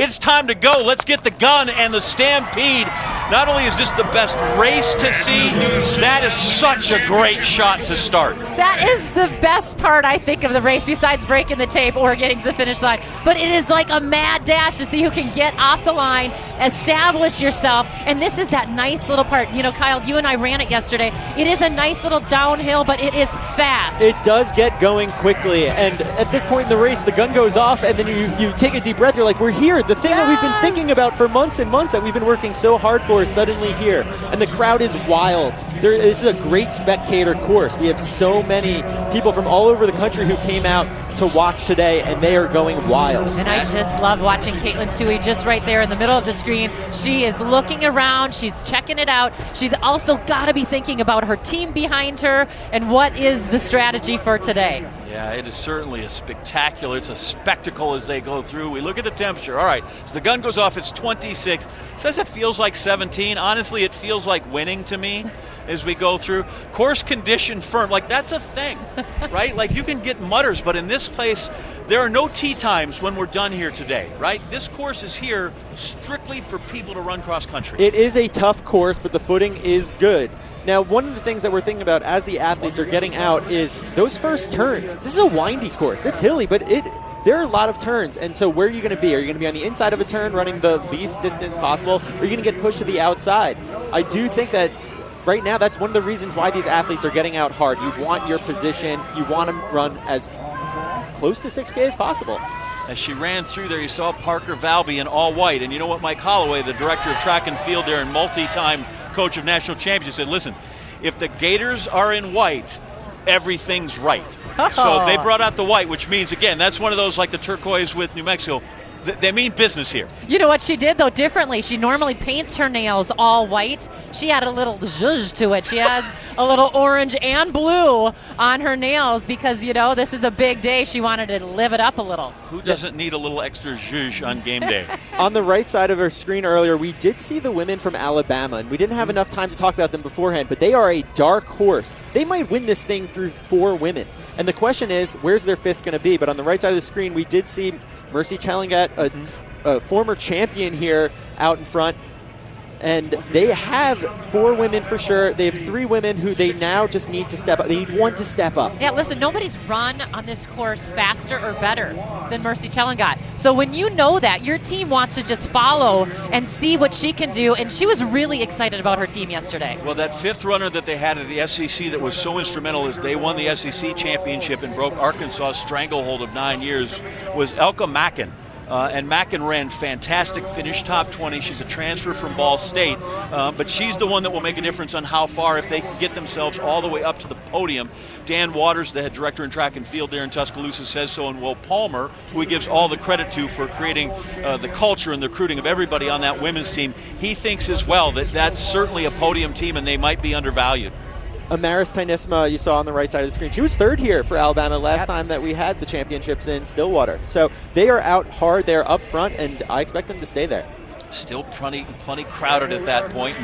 It's time to go. Let's get the gun and the stampede. Not only is this the best race to see, that is such a great shot to start. That is the best part, I think, of the race, besides breaking the tape or getting to the finish line. But it is like a mad dash to see who can get off the line, establish yourself, and this is that nice little part. You know, Kyle, you and I ran it yesterday. It is a nice little downhill, but it is fast. It does get going quickly, and at this point in the race, the gun goes off, and then you take a deep breath. You're like, we're here. The thing that we've been thinking about for months and months that we've been working so hard for is suddenly here, and the crowd is wild. This is a great spectator course. We have so many people from all over the country who came out to watch today, and they are going wild. And I just love watching Katelyn Tuohy just right there in the middle of the screen. She is looking around. She's checking it out. She's also got to be thinking about her team behind her and what is the strategy for today. Yeah, it is certainly a spectacular, it's a spectacle as they go through. We look at the temperature. All right, so the gun goes off, it's 26. It says it feels like 17. Honestly, it feels like winning to me as we go through. Course condition firm, like that's a thing, right? Like you can get mutters, but in this place, there are no tee times when we're done here today, right? This course is here strictly for people to run cross country. It is a tough course, but the footing is good. Now, one of the things that we're thinking about as the athletes are getting out is those first turns. This is a windy course. It's hilly, but there are a lot of turns. And so where are you going to be? Are you going to be on the inside of a turn running the least distance possible? Or are you going to get pushed to the outside? I do think that right now that's one of the reasons why these athletes are getting out hard. You want your position. You want to run as close to 6K as possible. As she ran through there, you saw Parker Valby in all white. And you know what, Mike Holloway, the director of track and field there and multi-time coach of national champions, said, listen, if the Gators are in white, everything's right. So they brought out the white, which means, again, that's one of those like the turquoise with New Mexico. They mean business here. You know what she did, though, differently? She normally paints her nails all white. She had a little zhuzh to it. She has a little orange and blue on her nails because, you know, this is a big day. She wanted to live it up a little. Who doesn't need a little extra zhuzh on game day? On the right side of our screen earlier, we did see the women from Alabama, and we didn't have enough time to talk about them beforehand, but they are a dark horse. They might win this thing through 4 women. And the question is, where's their 5th going to be? But on the right side of the screen, we did see Mercy Challengat, a former champion here out in front. And they have 4 women for sure. They have 3 women who they now just need to step up. They need one to step up. Yeah, listen, nobody's run on this course faster or better than Mercy Challengat. So when you know that, your team wants to just follow and see what she can do. And she was really excited about her team yesterday. Well, that 5th runner that they had at the SEC that was so instrumental as they won the SEC championship and broke Arkansas' stranglehold of 9 years was Elka Mackin. And Mackin ran fantastic, finished top 20. She's a transfer from Ball State, but she's the one that will make a difference on how far, if they can get themselves all the way up to the podium. Dan Waters, the head director in track and field there in Tuscaloosa, says so, and Will Palmer, who he gives all the credit to for creating the culture and the recruiting of everybody on that women's team, he thinks as well that that's certainly a podium team and they might be undervalued. Amaris Tynesma, you saw on the right side of the screen. She was 3rd here for Alabama last time that we had the championships in Stillwater. So they are out hard. They're up front, and I expect them to stay there. Still plenty crowded at that point.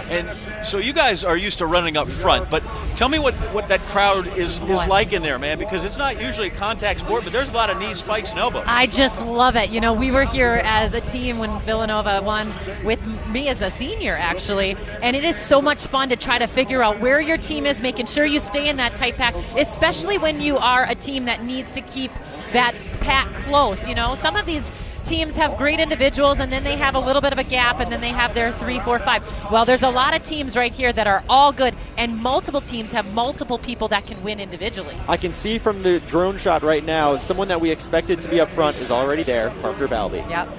And so you guys are used to running up front, but tell me what that crowd is like in there, man, because it's not usually a contact sport, but there's a lot of knees, spikes, and elbows. I just love it. You know, we were here as a team when Villanova won with me as a senior, actually, and it is so much fun to try to figure out where your team is, making sure you stay in that tight pack, especially when you are a team that needs to keep that pack close. You know, some of these teams have great individuals and then they have a little bit of a gap and then they have their 3, 4, 5. Well, there's a lot of teams right here that are all good, and multiple teams have multiple people that can win individually. I can see from the drone shot right now, someone that we expected to be up front is already there, Parker Valby. Yep.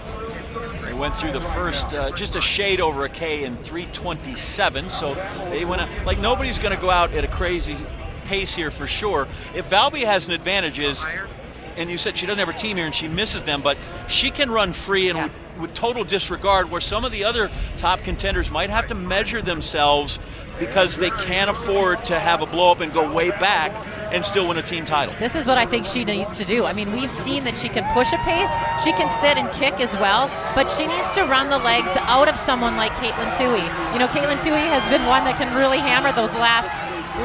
They went through the first, just a shade over a K in 3:27, so they went, like nobody's going to go out at a crazy pace here for sure. If Valby has an advantage is, and you said she doesn't have her team here and she misses them, but she can run free and with total disregard, where some of the other top contenders might have to measure themselves because they can't afford to have a blow up and go way back and still win a team title. This is what I think she needs to do. I mean, we've seen that she can push a pace, she can sit and kick as well, but she needs to run the legs out of someone like Katelyn Tuohy. You know, Katelyn Tuohy has been one that can really hammer those last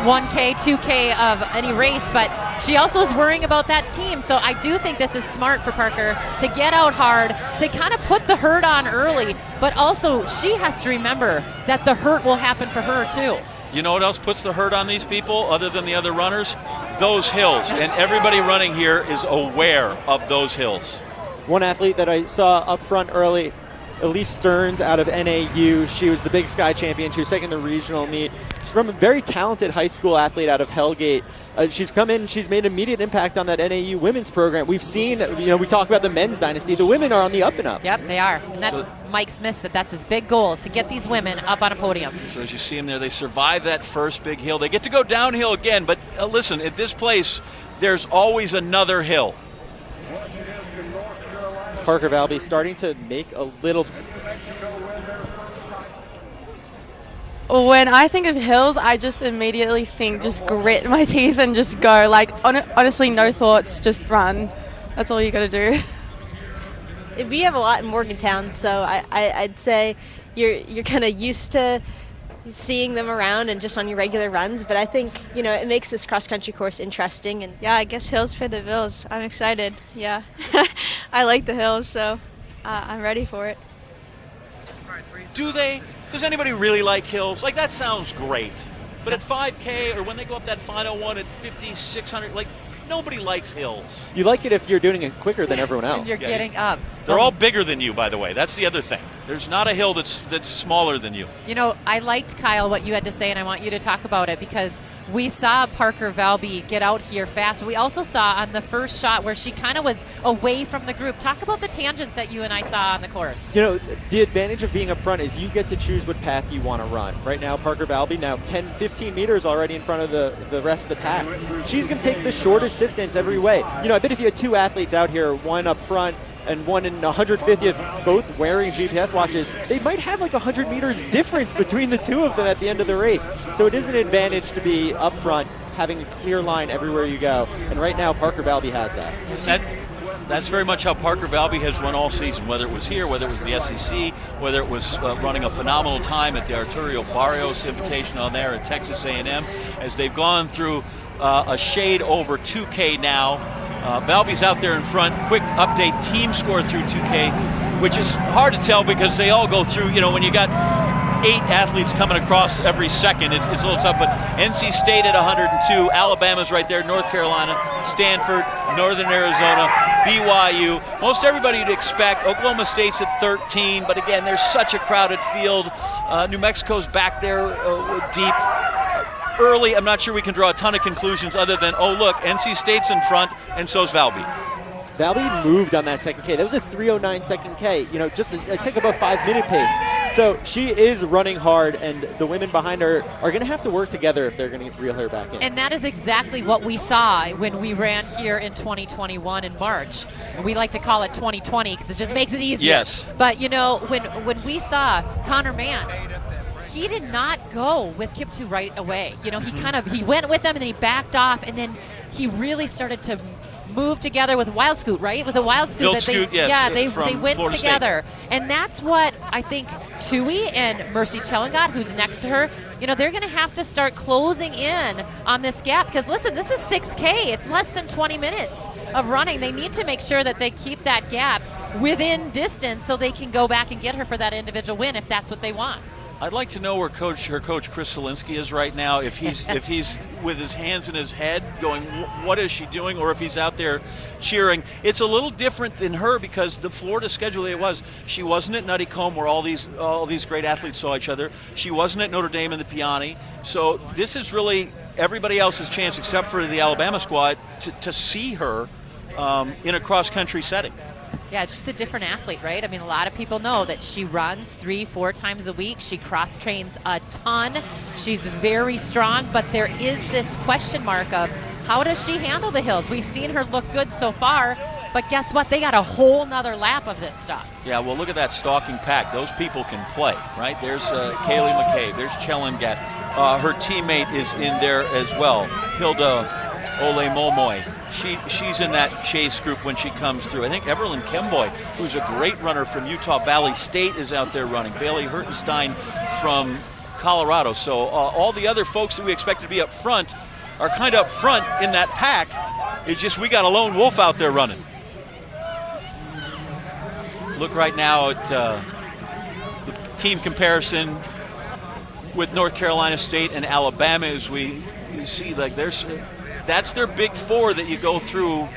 1K, 2K of any race, but she also is worrying about that team. So I do think this is smart for Parker to get out hard, to kind of put the hurt on early, but also she has to remember that the hurt will happen for her too. You know what else puts the hurt on these people other than the other runners? Those hills. And everybody running here is aware of those hills. One athlete that I saw up front early, Elise Stearns out of NAU. She was the Big Sky champion. She was second in the regional meet. She's from a very talented high school athlete out of Hellgate. She's come in, she's made an immediate impact on that NAU women's program. We've seen, we talk about the men's dynasty. The women are on the up and up. Yep, they are. And that's Mike Smith said that's his big goal, is to get these women up on a podium. So as you see them there, they survive that first big hill. They get to go downhill again, but listen, at this place, there's always another hill. Parker Valby starting to make a little. When I think of hills, I just immediately think just grit my teeth and just go. Like, honestly, no thoughts, just run. That's all you got to do. We have a lot in Morgantown, so I'd say you're kind of used to seeing them around and just on your regular runs, but I think, it makes this cross-country course interesting. And yeah, I guess hills for the Vills. I'm excited. Yeah. I like the hills, so I'm ready for it. Does anybody really like hills? Like, that sounds great. But at 5K, or when they go up that final one at 5,600, like, nobody likes hills. You like it if you're doing it quicker than everyone else. And you're getting up. They're all bigger than you, by the way. That's the other thing. There's not a hill that's smaller than you. I liked, Kyle, what you had to say, and I want you to talk about it, because we saw Parker Valby get out here fast, but we also saw on the first shot where she kind of was away from the group. Talk about the tangents that you and I saw on the course. The advantage of being up front is you get to choose what path you want to run. Right now, Parker Valby, now 10, 15 meters already in front of the rest of the pack. She's going to take the shortest distance every way. I bet if you had two athletes out here, one up front and one in 150th, both wearing GPS watches, they might have like 100 meters difference between the two of them at the end of the race. So it is an advantage to be up front, having a clear line everywhere you go. And right now, Parker Valby has that. That's very much how Parker Valby has run all season, whether it was here, whether it was the SEC, whether it was running a phenomenal time at the Arturo Barrios Invitational there at Texas A&M, as they've gone through a shade over 2K now. Valby's out there in front. Quick update, team score through 2K, which is hard to tell because they all go through, when you got 8 athletes coming across every second, it's a little tough, but NC State at 102, Alabama's right there, North Carolina, Stanford, Northern Arizona, BYU, most everybody you'd expect. Oklahoma State's at 13, but again, there's such a crowded field. New Mexico's back there deep. Early, I'm not sure we can draw a ton of conclusions other than, look, NC State's in front, and so's Valby. Valby moved on that second K. That was a 3:09 second K, just a tick above 5-minute pace. So she is running hard, and the women behind her are going to have to work together if they're going to reel her back in. And that is exactly what we saw when we ran here in 2021 in March. And we like to call it 2020 because it just makes it easier. Yes. But, when we saw Connor Mance, he did not go with Kiptu right away. He went with them and then he backed off, and then he really started to move together with Wild Scoot, right? It was a Wild Scoot that Scoot, yes, they went Florida together. State. And that's what I think Tuohy and Mercy Chelangat, who's next to her, they're going to have to start closing in on this gap, because listen, this is 6K. It's less than 20 minutes of running. They need to make sure that they keep that gap within distance so they can go back and get her for that individual win if that's what they want. I'd like to know where her coach Chris Zielinski is right now. If he's with his hands in his head, going, "What is she doing?" or if he's out there cheering. It's a little different than her because the Florida schedule she wasn't at Nutty Combe where all these great athletes saw each other. She wasn't at Notre Dame in the Piani. So this is really everybody else's chance except for the Alabama squad to see her in a cross-country setting. Yeah, it's just a different athlete, right? I mean, a lot of people know that she runs 3-4 times a week. She cross-trains a ton. She's very strong, but there is this question mark of how does she handle the hills? We've seen her look good so far, but guess what? They got a whole nother lap of this stuff. Yeah, well, look at that stalking pack. Those people can play, right? There's Kaylee McCabe. There's Chelangat. Her teammate is in there as well, Hilda Ole Momoy. She's in that chase group when she comes through. I think Everlyn Kemboy, who's a great runner from Utah Valley State, is out there running. Bailey Hertenstein from Colorado. So all the other folks that we expect to be up front, are kind of up front in that pack. It's just we got a lone wolf out there running. Look right now at the team comparison with North Carolina State and Alabama, as you see, like that's their big four that you go through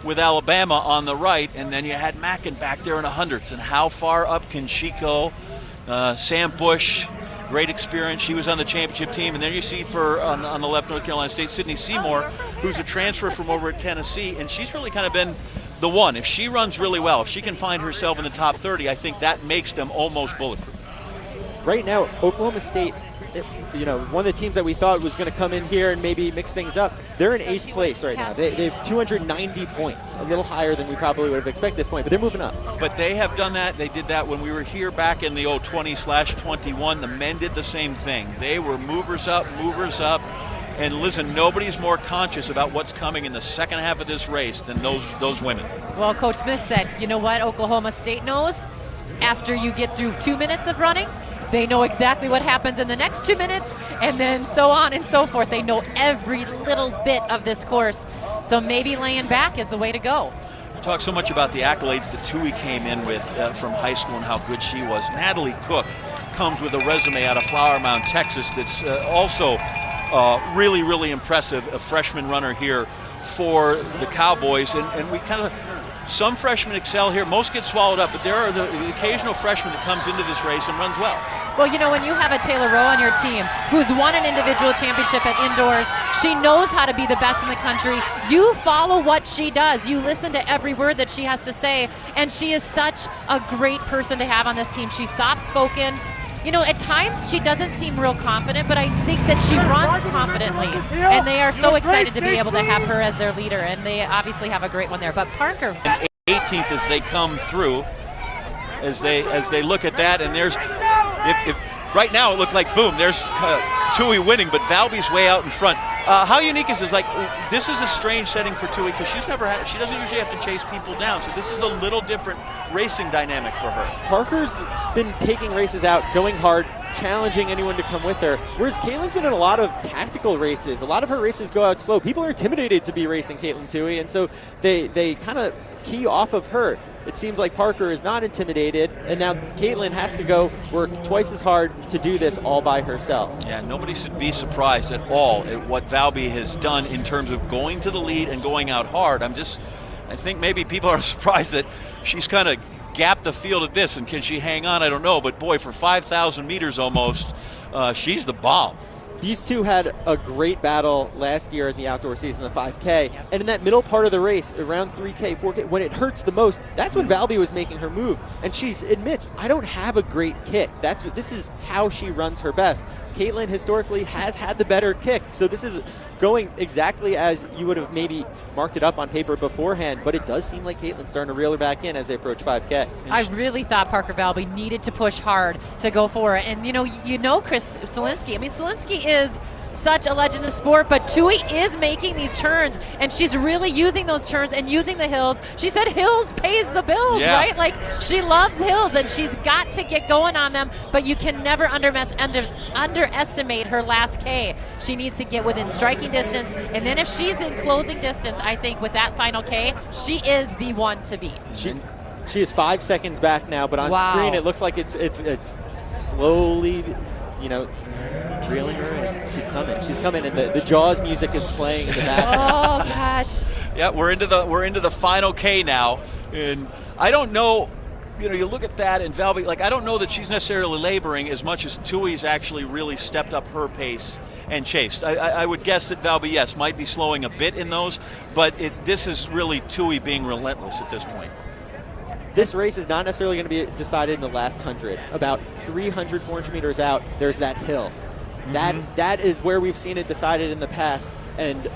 with Alabama on the right, and then you had Mackin back there in the hundreds. And how far up can she go? Sam Bush, great experience. She was on the championship team. And then you see on the left, North Carolina State, Sydney Seymour, who's a transfer from over at Tennessee, and she's really kind of been the one. If she runs really well, if she can find herself in the top 30, I think that makes them almost bulletproof. Right now, Oklahoma State, one of the teams that we thought was going to come in here and maybe mix things up, they're in 8th place right now. They have 290 points, a little higher than we probably would have expected at this point, but they're moving up. But they have done that. They did that when we were here back in the 20/21. The men did the same thing. They were movers up. And listen, nobody's more conscious about what's coming in the second half of this race than those women. Well, Coach Smith said, you know what Oklahoma State knows? After you get through 2 minutes of running, they know exactly what happens in the next 2 minutes, and then so on and so forth. They know every little bit of this course. So maybe laying back is the way to go. We talk so much about the accolades that Tuohy came in with from high school and how good she was. Natalie Cook comes with a resume out of Flower Mound, Texas, that's also really, really impressive. A freshman runner here for the Cowboys, and we kind of. Some freshmen excel here. Most get swallowed up, but there are the occasional freshman that comes into this race and runs well. Well, when you have a Taylor Rowe on your team who's won an individual championship at indoors, she knows how to be the best in the country. You follow what she does. You listen to every word that she has to say, and she is such a great person to have on this team. She's soft-spoken. At times she doesn't seem real confident, but I think that she runs confidently, and they are so excited to be able to have her as their leader, and they obviously have a great one there. But Parker, 18th as they come through, as they look at that, and there's if right now it looked like boom, there's Tuohy winning, but Valby's way out in front. How unique is this? Like, this is a strange setting for Tuohy because she doesn't usually have to chase people down, so this is a little different racing dynamic for her. Parker's been taking races out, going hard, challenging anyone to come with her, whereas Katelyn's been in a lot of tactical races. A lot of her races go out slow. People are intimidated to be racing Katelyn Tuohy, and so they kind of key off of her. It seems like Parker is not intimidated, and now Katelyn has to go work twice as hard to do this all by herself. Yeah, nobody should be surprised at all at what Valby has done in terms of going to the lead and going out hard. I think maybe people are surprised that she's kind of gapped the field at this, and can she hang on? I don't know, but boy, for 5,000 meters almost, she's the bomb. These two had a great battle last year in the outdoor season, the 5K. And in that middle part of the race, around 3K, 4K, when it hurts the most, that's when Valby was making her move. And she admits, I don't have a great kick. This is how she runs her best. Katelyn historically has had the better kick. So this is going exactly as you would have maybe marked it up on paper beforehand, but it does seem like Katelyn's starting to reel her back in as they approach 5K. I really thought Parker Valby needed to push hard to go for it. And Chris Solinsky. Solinsky is such a legend in sport, but Tuohy is making these turns, and she's really using those turns and using the hills. She said hills pays the bills, right? Like, she loves hills, and she's got to get going on them, but you can never underestimate her last K. She needs to get within striking distance, and then if she's in closing distance, I think with that final K, she is the one to beat. She is 5 seconds back now, but on screen it looks like it's slowly, reeling her in. She's coming, and the Jaws music is playing in the background. Oh gosh. Yeah, we're into the final K now, and I don't know. You look at that, and Valby, I don't know that she's necessarily laboring as much as Tuohy's actually really stepped up her pace and chased. I would guess that Valby, yes, might be slowing a bit in those, but this is really Tuohy being relentless at this point. This race is not necessarily going to be decided in the last 100. About 300, 400 meters out, there's that hill. That is where we've seen it decided in the past, and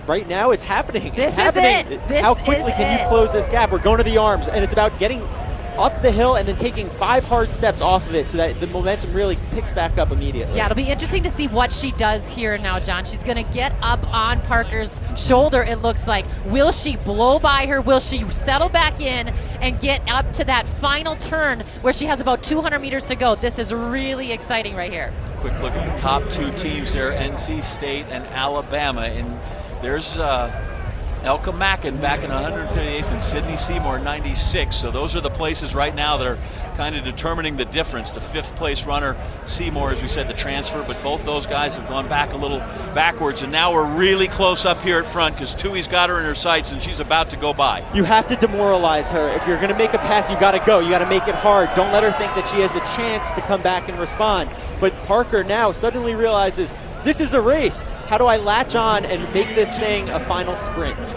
right now it's happening. This it's happening. Is it. How quickly can you close this gap? We're going to the arms, and it's about getting up the hill and then taking 5 hard steps off of it so that the momentum really picks back up immediately. Yeah, it'll be interesting to see what she does here now, John. She's going to get up on Parker's shoulder, it looks like. Will she blow by her? Will she settle back in and get up to that final turn where she has about 200 meters to go? This is really exciting right here. quick look at the top two teams there, NC State and Alabama. And there's Elka Mackin back in 138th and Sydney Seymour 96. So those are the places right now that are kind of determining the difference. The 5th place runner, Seymour, as we said, the transfer, but both those guys have gone back a little backwards. And now we're really close up here at front because Tuohy's got her in her sights and she's about to go by. You have to demoralize her. If you're going to make a pass, you got to go. You got to make it hard. Don't let her think that she has a chance to come back and respond. But Parker now suddenly realizes this is a race. How do I latch on and make this thing a final sprint?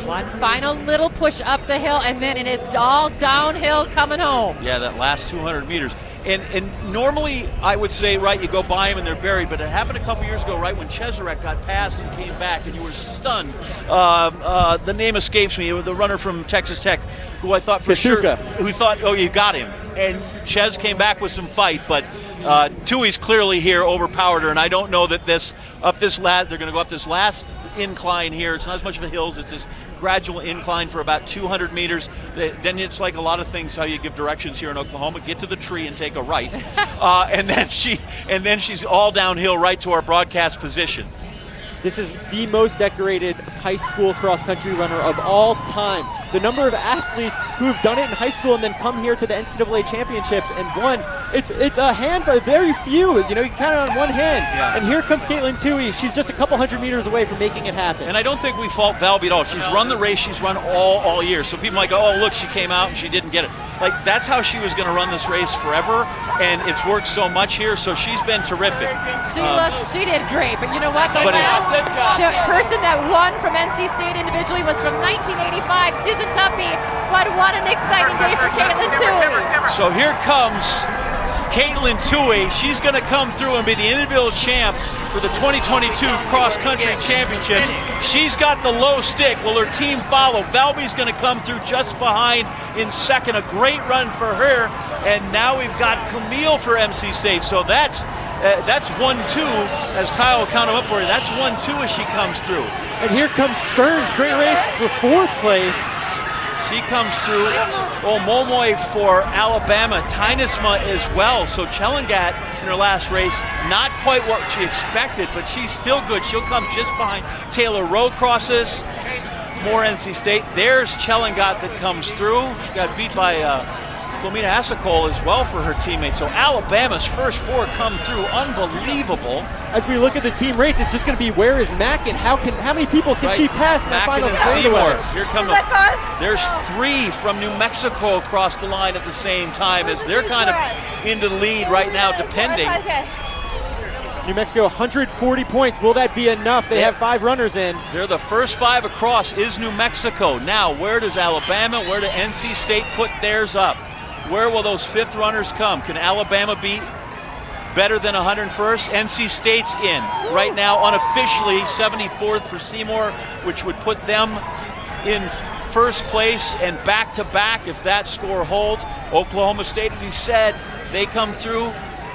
One final little push up the hill, and then it's all downhill coming home. Yeah, that last 200 meters. And normally I would say, right, you go by them and they're buried, but it happened a couple years ago, right, when Cheserek got past and came back and you were stunned. The name escapes me, the runner from Texas Tech, who I thought for sure, who thought, oh, you got him. And Ches came back with some fight, but Tuohy's clearly here, overpowered her, and I don't know that they're going to go up this last incline here. It's not as much of a hill, it's this gradual incline for about 200 meters. Then it's like a lot of things how you give directions here in Oklahoma. Get to the tree and take a right. and then she's all downhill right to our broadcast position. This is the most decorated high school cross-country runner of all time. The number of athletes who have done it in high school and then come here to the NCAA championships and won, it's a handful, very few. You know, you count it on one hand. Yeah. And here comes Katelyn Tuohy. She's just a couple hundred meters away from making it happen. And I don't think we fault Valby at all. She's run the race. She's run all year. So people might go, oh, look, she came out and she didn't get it. Like, that's how she was going to run this race forever, and it's worked so much here, so she's been terrific. She did great, but you know what? The last person that won from NC State individually was from 1985, Susan Tuffy. What an exciting day for Katelyn Tuohy. So here comes Katelyn Tuohy. She's going to come through and be the individual champ for the 2022 cross-country championships. She's got the low stick. Will her team follow? Valby's going to come through just behind in second. A great run for her. And now we've got Camille for NC State. So that's 1-2, as Kyle will count them up for you. That's 1-2 as she comes through. And here comes Stearns. Great race for 4th place. She comes through. Omomoy for Alabama. Tynesma as well. So Chelangat in her last race, not quite what she expected, but she's still good. She'll come just behind. Taylor Rowe crosses. More NC State. There's Chelangat that comes through. She got beat by Flomena Asacol as well for her teammates. So Alabama's first 4 come through. Unbelievable. As we look at the team race, it's just going to be where is Mackin? How many people can she pass in that final straightaway? Here comes there's 3 from New Mexico across the line at the same time as they're kind of in the lead right now, depending. New Mexico 140 points. Will that be enough? They have 5 runners in. They're the first 5 across is New Mexico. Now, where does Alabama, where does NC State put theirs up? Where will those 5th runners come? Can Alabama be better than 101st? NC State's in. Right now, unofficially, 74th for Seymour, which would put them in first place and back-to-back if that score holds. Oklahoma State, we said, they come through.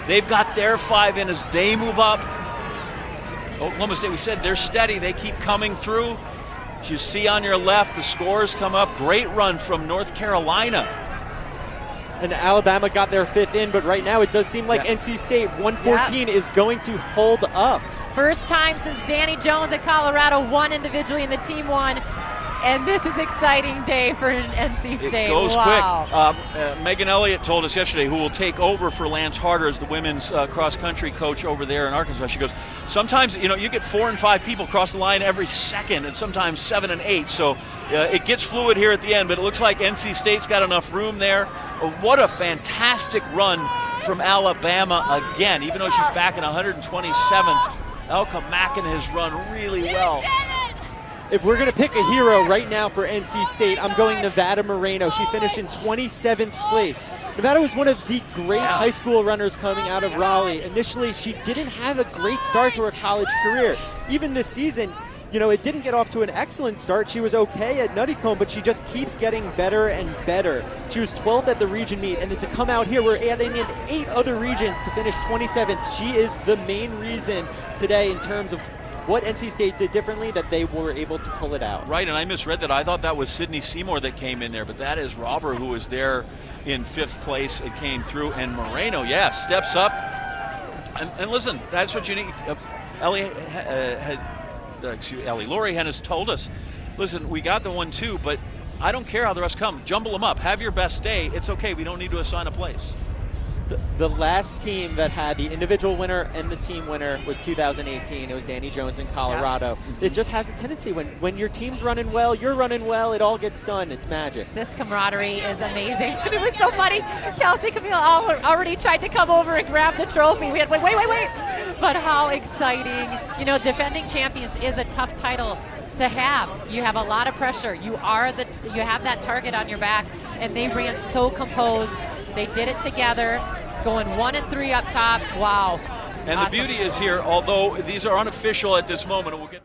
They've got their 5 in as they move up. Oklahoma State, we said, they're steady. They keep coming through. As you see on your left, the scores come up. Great run from North Carolina. And Alabama got their 5th in, but right now it does seem like NC State 114 is going to hold up. First time since Danny Jones at Colorado won individually and the team won. And this is exciting day for NC State. It goes quick. Megan Elliott told us yesterday, who will take over for Lance Harder as the women's cross-country coach over there in Arkansas. She goes, sometimes, you know, you get 4 and 5 people cross the line every second, and sometimes 7 and 8. So it gets fluid here at the end, but it looks like NC State's got enough room there. What a fantastic run from Alabama again. Even though she's back in 127th, Elka Mackin has run really well. If we're going to pick a hero right now for NC State, I'm going Nevada Moreno. She finished in 27th place. Nevada was one of the great high school runners coming out of Raleigh. Initially, she didn't have a great start to her college career. Even this season, you know, it didn't get off to an excellent start. She was okay at Nuttycombe, but she just keeps getting better and better. She was 12th at the region meet, and then to come out here, we're adding in 8 other regions to finish 27th. She is the main reason today in terms of what NC State did differently that they were able to pull it out. Right, and I misread that. I thought that was Sydney Seymour that came in there, but that is Robber who was there in 5th place. It came through, and Moreno, steps up. And listen, that's what you need. Ellie Lori has told us, listen, we got the 1-2, but I don't care how the rest come. Jumble them up. Have your best day. It's okay. We don't need to assign a place. The last team that had the individual winner and the team winner was 2018. It was Danny Jones in Colorado. It just has a tendency when your team's running well, you're running well, it all gets done. It's magic. This camaraderie is amazing. It was so funny. Kelsey Camille already tried to come over and grab the trophy. We had wait. But how exciting. You know, defending champions is a tough title to have. You have a lot of pressure. You have that target on your back, and they ran so composed. They did it together, going 1-3 up top. Wow. And awesome. The beauty is here, although these are unofficial at this moment, and we'll get